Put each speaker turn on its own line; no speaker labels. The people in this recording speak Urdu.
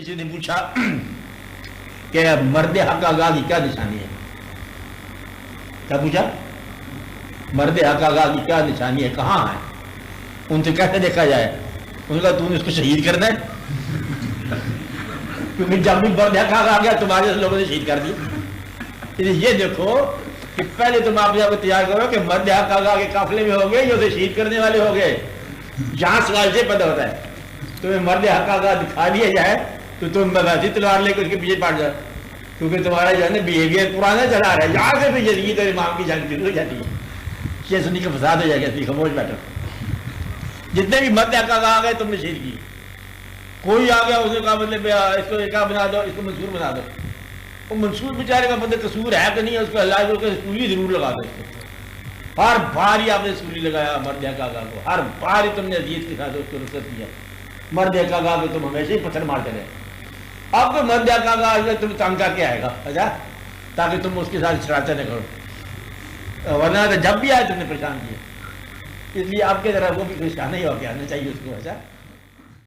کسی نے پوچھا کہ مرد حق آگاہ کی کیا نشانی ہے؟ کیا پوچھا؟ مرد حق آگاہ کی کیا نشانی ہے، کہاں ہے؟ ان سے کیسے دیکھا جائے؟ انہوں نے کہا تو نے اس کو شہید کرنا ہے، کیونکہ جب بھی مرد حق آگاہ آ گیا تمہارے لوگوں نے شہید کر دیا۔ یہ دیکھو کہ پہلے تم آپ کو تیار کرو کہ مرد حق آگاہ کے قافلے میں ہو گئے یا اسے شہید کرنے والے ہو گئے۔ جہاں سوال سے پیدا ہوتا ہے تمہیں مرد حق آگاہ دکھا دیا جائے تو تم ویسی تلوار لے کے اس کے پیچھے پڑ جاؤ، کیونکہ تمہارا جو ہے نا بیہیویئر پرانا چلا رہا ہے، یہاں سے بھی یزید اور امام کی جنگ شروع ہو جاتی ہے، یہ سنی کا فساد ہو جائے گا۔ خاموش بیٹھو، جتنے بھی مرد حق آگاہ آ گئے تم نے شہید کی۔ کوئی آ گیا اس نے کہا مطلب اس کو کیا بنا دو، اس کو منصور بنا دو۔ وہ منصور بیچارے کا مطلب قصور ہے کہ نہیں، اس کو اللہ کو سولی ضرور لگا دو۔ اس کو ہر بار ہی آپ نے سولی لگایا مرد حق آگاہ کو، ہر بار ہی تم نے اذیت کے ساتھ اس کو رخصت کیا۔ مرد حق آگاہ کو تم ہمیشہ ہی پتھر مارتے رہے۔ اب تو مرد حق آگاہ تم تنگ کر کے آئے گا، اچھا، تاکہ تم اس کے ساتھ شرارتیں نہ کرو، ورنہ تو جب بھی آئے تم نے پریشان کیا۔ اس لیے آپ کے ذرا وہ بھی پریشان ہی ہو کے آنا چاہیے اس کو، اچھا۔